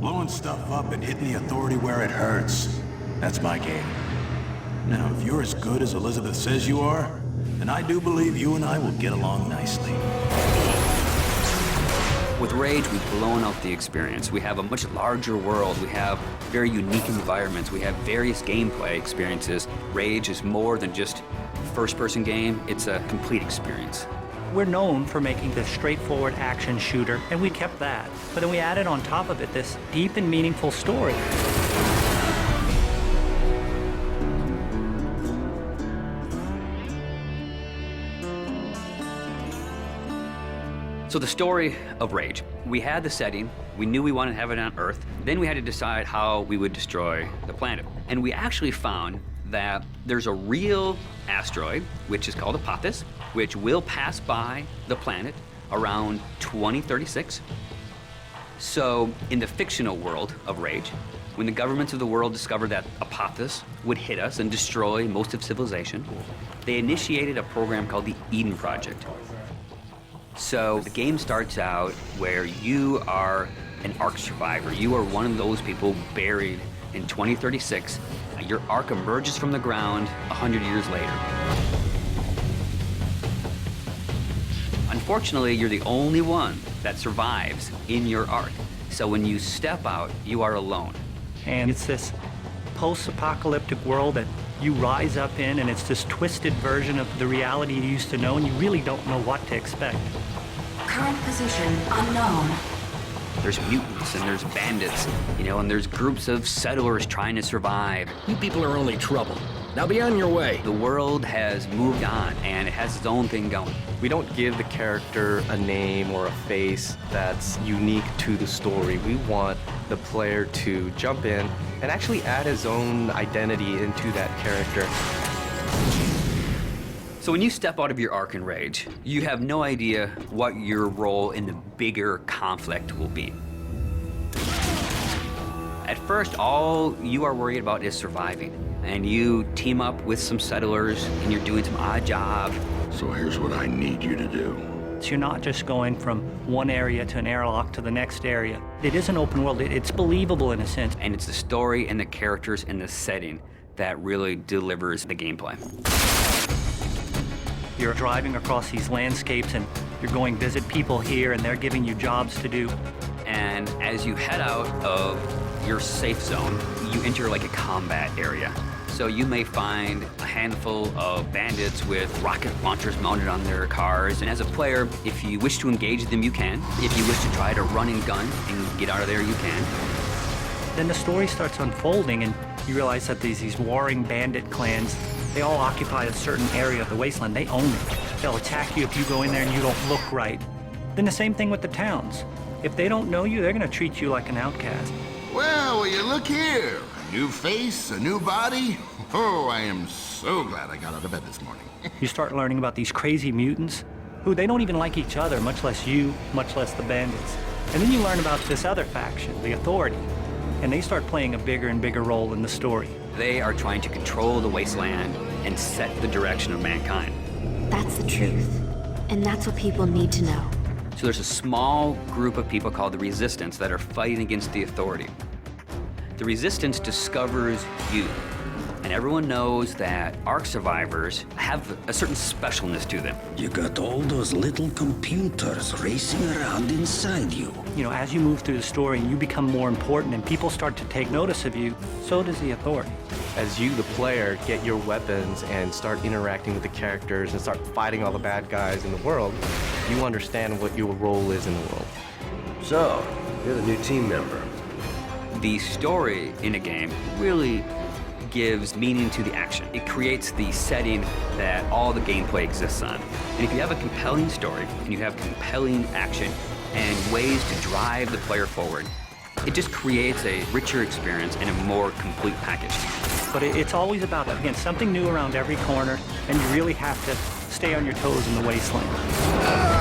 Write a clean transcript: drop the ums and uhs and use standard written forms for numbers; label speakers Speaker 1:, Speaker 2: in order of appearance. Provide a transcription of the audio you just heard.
Speaker 1: Blowing stuff up and hitting the authority where it hurts. That's my game. Now, if you're as good as Elizabeth says you are, then I do believe you and I will get along nicely.
Speaker 2: With Rage, we've blown out the experience. We have a much larger world. We have very unique environments. We have various gameplay experiences. Rage is more than just a first-person game. It's a complete experience.
Speaker 3: We're known for making this straightforward action shooter, and we kept that. But then we added on top of it this deep and meaningful story.
Speaker 2: So the story of Rage. We had the setting, we knew we wanted to have it on Earth, then we had to decide how we would destroy the planet. And we actually found that there's a real asteroid, which is called Apophis, which will pass by the planet around 2036. So in the fictional world of Rage, when the governments of the world discovered that Apophis would hit us and destroy most of civilization, they initiated a program called the Eden Project. So the game starts out where you are an Ark survivor. You are one of those people buried in 2036. Your Ark emerges from the ground 100 years later. Unfortunately, you're the only one that survives in your Ark. So when you step out, you are alone.
Speaker 3: And it's this post-apocalyptic world that you rise up in, and it's this twisted version of the reality you used to know, and you really don't know what to expect.
Speaker 4: Current position unknown.
Speaker 2: There's mutants and there's bandits, you know, and there's groups of settlers trying to survive.
Speaker 5: You people are only trouble. Now be on your way.
Speaker 2: The world has moved on, and it has its own thing going.
Speaker 6: We don't give the character a name or a face that's unique to the story. We want the player to jump in and actually add his own identity into that character.
Speaker 2: So when you step out of your Ark in Rage, you have no idea what your role in the bigger conflict will be. At first, all you are worried about is surviving. And you team up with some settlers, and you're doing some odd jobs.
Speaker 7: So here's what I need you to do.
Speaker 3: So you're not just going from one area to an airlock to the next area. It is an open world. It's believable in a sense.
Speaker 2: And it's the story and the characters and the setting that really delivers the gameplay.
Speaker 3: You're driving across these landscapes, and you're going visit people here, and they're giving you jobs to do.
Speaker 2: And as you head out of your safe zone, you enter like a combat area. So you may find a handful of bandits with rocket launchers mounted on their cars. And as a player, if you wish to engage them, you can. If you wish to try to run and gun and get out of there, you can.
Speaker 3: Then the story starts unfolding, and you realize that these warring bandit clans, they all occupy a certain area of the wasteland. They own it. They'll attack you if you go in there and you don't look right. Then the same thing with the towns. If they don't know you, they're going to treat you like an outcast.
Speaker 7: Well, will you look here? A new face, a new body. Oh, I am so glad I got out of bed this morning.
Speaker 3: You start learning about these crazy mutants who they don't even like each other, much less you, much less the bandits. And then you learn about this other faction, the Authority, and they start playing a bigger and bigger role in the story.
Speaker 2: They are trying to control the wasteland and set the direction of mankind.
Speaker 4: That's the truth. And that's what people need to know.
Speaker 2: So there's a small group of people called the Resistance that are fighting against the Authority. The Resistance discovers you, and everyone knows that Ark survivors have a certain specialness to them.
Speaker 8: You got all those little computers racing around inside you.
Speaker 3: You know, as you move through the story and you become more important and people start to take notice of you, so does the Authority.
Speaker 6: As you, the player, get your weapons and start interacting with the characters and start fighting all the bad guys in the world, you understand what your role is in the world.
Speaker 5: So, you're the new team member.
Speaker 2: The story in a game really gives meaning to the action. It creates the setting that all the gameplay exists on. And if you have a compelling story, and you have compelling action, and ways to drive the player forward, it just creates a richer experience and a more complete package.
Speaker 3: But it's always about, again, something new around every corner, and you really have to stay on your toes in the wasteland.